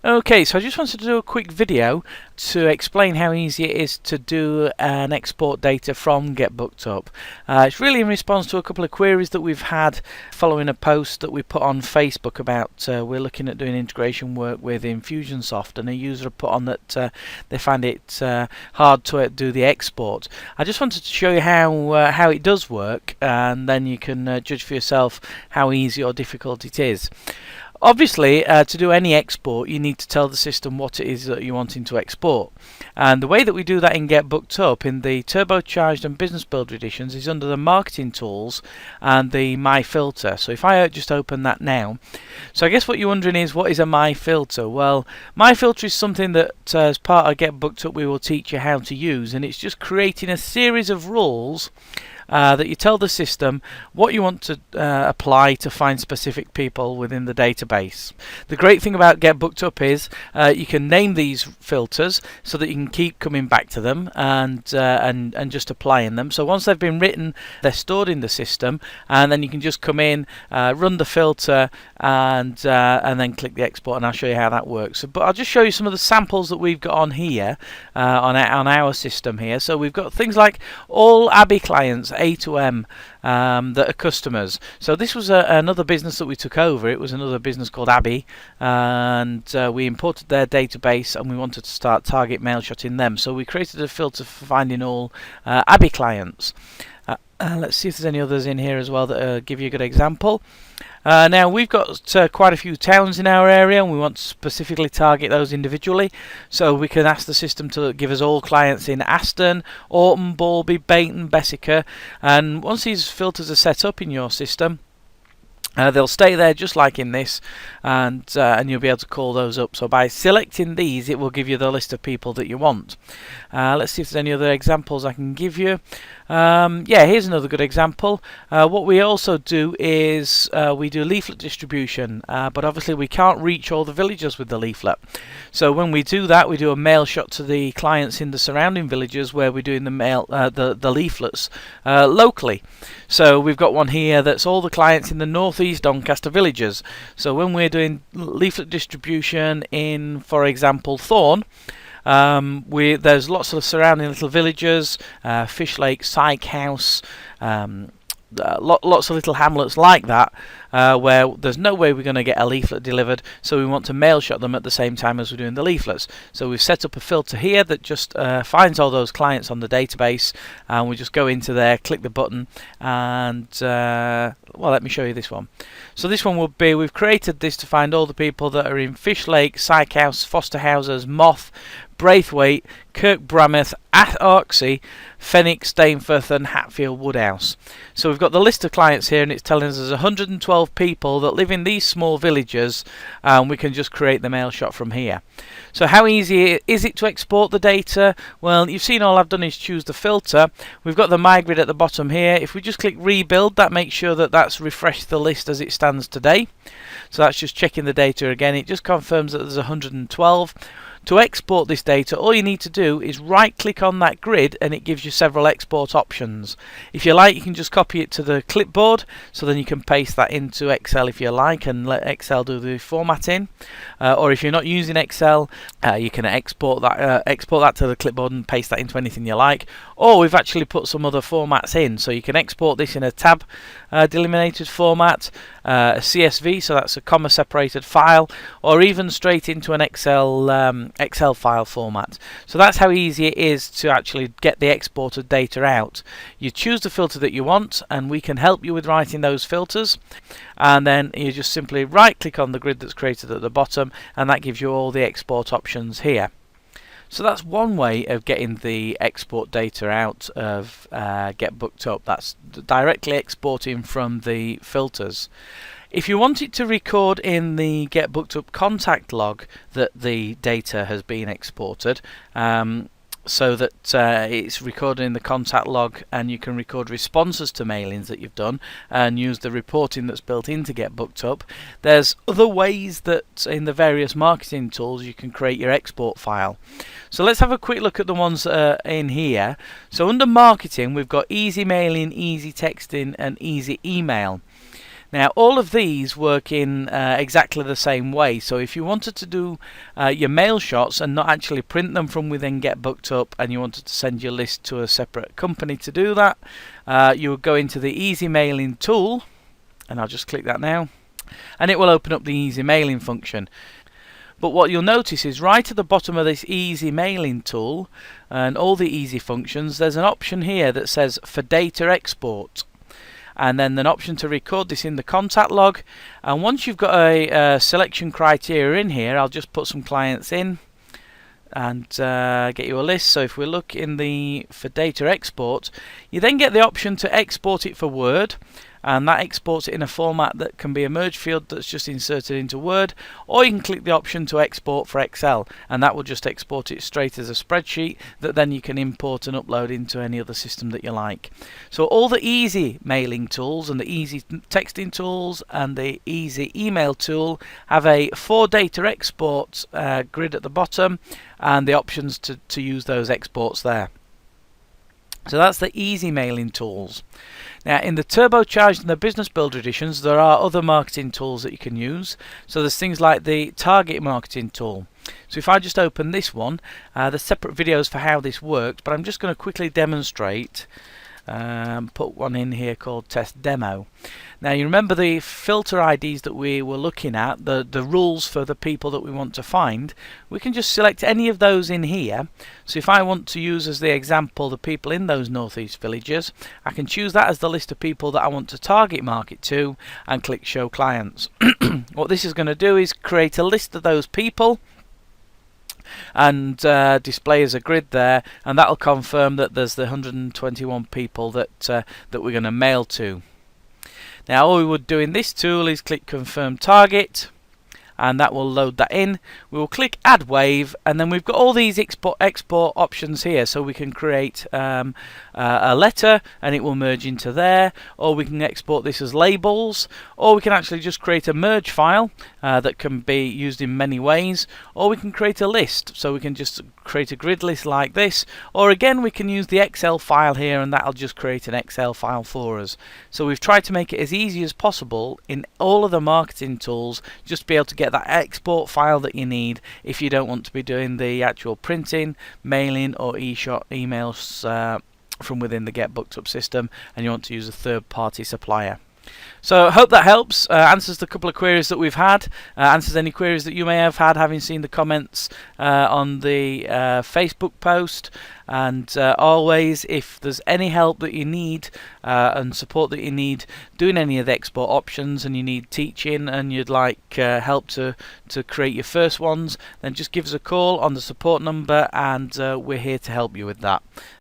Okay, so I just wanted to do a quick video to explain how easy it is to do and export data from GetBookedUp. It's really in response to a couple of queries that we've had following a post that we put on Facebook about we're looking at doing integration work with Infusionsoft, and a user had put on that they find it hard to do the export. I just wanted to show you how it does work, and then you can judge for yourself how easy or difficult it is. Obviously, to do any export, you need to tell the system what it is that you're wanting to export. And the way that we do that in GetBookedUp in the turbocharged and business builder editions is under the marketing tools and the my filter. So if I just open that now, so I guess what you're wondering is, what is a my filter? Well, my filter is something that as part of GetBookedUp we will teach you how to use, and it's just creating a series of rules that you tell the system what you want to apply to find specific people within the database. The great thing about GetBookedUp is you can name these filters so that you can keep coming back to them and just applying them. So once they've been written, they're stored in the system, and then you can just come in, run the filter, and then click the export, and I'll show you how that works. But I'll just show you some of the samples that we've got on here on our system here. So we've got things like all Abby clients, A to M, that are customers. So this was another business that we took over. It was another business called Abby, and we imported their database, and we wanted to start target mail shotting them. So we created a filter for finding all Abby clients. Let's see if there's any others in here as well that give you a good example. Now we've got quite a few towns in our area, and we want to specifically target those individually, so we can ask the system to give us all clients in Aston, Orton, Balby, Bayton, Bessica, and once these filters are set up in your system, they'll stay there just like in this, and you'll be able to call those up. So by selecting these, it will give you the list of people that you want. Let's see if there's any other examples I can give you. Yeah, here's another good example. What we also do is we do leaflet distribution, but obviously we can't reach all the villagers with the leaflet. So when we do that, we do a mail shot to the clients in the surrounding villages where we're doing the leaflets locally. So we've got one here that's all the clients in the northeast Doncaster villages. So when we're doing leaflet distribution in, for example, Thorn, there's lots of surrounding little villages, Fish Lake, Syke House, lots of little hamlets like that, where there's no way we're going to get a leaflet delivered, so we want to mail shot them at the same time as we're doing the leaflets. So we've set up a filter here that just finds all those clients on the database, and we just go into there, click the button, and well, let me show you this one. So this one would be, we've created this to find all the people that are in Fish Lake, Syke House, Foster Houses, Moth, Braithwaite, Kirk Brameth, Arksey, Fenwick, Stainforth, and Hatfield Woodhouse. So we've got the list of clients here, and it's telling us there's 112 people that live in these small villages, and we can just create the mail shot from here. So how easy is it to export the data? Well, you've seen all I've done is choose the filter. We've got the My Grid at the bottom here. If we just click rebuild, that makes sure that that's refreshed the list as it stands today. So that's just checking the data again. It just confirms that there's 112. To export this data, all you need to do is right click on that grid, and it gives you several export options. If you like, you can just copy it to the clipboard, so then you can paste that into Excel if you like, and let Excel do the formatting. Or if you're not using Excel, you can export that to the clipboard and paste that into anything you like. Or we've actually put some other formats in, so you can export this in a tab delimited format, a CSV, so that's a comma separated file, or even straight into an Excel file format. So that's how easy it is to actually get the exported data out. You choose the filter that you want, and we can help you with writing those filters, and then you just simply right click on the grid that's created at the bottom, and that gives you all the export options here. So that's one way of getting the export data out of GetBookedUp. That's directly exporting from the filters. If you want it to record in the GetBookedUp contact log that the data has been exported, so that it's recorded in the contact log, and you can record responses to mailings that you've done and use the reporting that's built into GetBookedUp, there's other ways that in the various marketing tools you can create your export file. So let's have a quick look at the ones in here. So under marketing, we've got easy mailing, easy texting, and easy email. Now all of these work in exactly the same way, so if you wanted to do your mail shots and not actually print them from within GetBookedUp, and you wanted to send your list to a separate company to do that, you would go into the Easy Mailing tool, and I'll just click that now, and it will open up the Easy Mailing function. But what you'll notice is right at the bottom of this Easy Mailing tool and all the easy functions, there's an option here that says for data export, and then an option to record this in the contact log. And once you've got a selection criteria in here, I'll just put some clients in and get you a list. So if we look in the for data export, you then get the option to export it for Word, and that exports it in a format that can be a merge field that's just inserted into Word, or you can click the option to export for Excel, and that will just export it straight as a spreadsheet that then you can import and upload into any other system that you like. So all the easy mailing tools and the easy texting tools and the easy email tool have a for data export grid at the bottom, and the options to use those exports there. So that's the easy mailing tools. Now in the turbocharged and the business builder editions, there are other marketing tools that you can use. So there's things like the target marketing tool. So if I just open this one, there's separate videos for how this works, but I'm just going to quickly demonstrate. Put one in here called test demo. Now you remember the filter IDs that we were looking at, the rules for the people that we want to find. We can just select any of those in here. So if I want to use as the example the people in those northeast villages, I can choose that as the list of people that I want to target market to and click show clients. What this is going to do is create a list of those people and display as a grid there, and that'll confirm that there's the 121 people that we're going to mail to. Now all we would do in this tool is click confirm target, and that will load that in. We will click add wave, and then we've got all these export options here, so we can create a letter and it will merge into there, or we can export this as labels, or we can actually just create a merge file that can be used in many ways, or we can create a list, so we can just create a grid list like this, or again we can use the Excel file here and that'll just create an Excel file for us. So we've tried to make it as easy as possible in all of the marketing tools, just to be able to get that export file that you need if you don't want to be doing the actual printing, mailing or e-shot emails from within the GetBookedUp system, and you want to use a third-party supplier. So I hope that helps, answers the couple of queries that we've had, answers any queries that you may have had having seen the comments on the Facebook post, and always if there's any help that you need and support that you need doing any of the export options, and you need teaching and you'd like help to create your first ones, then just give us a call on the support number, and we're here to help you with that.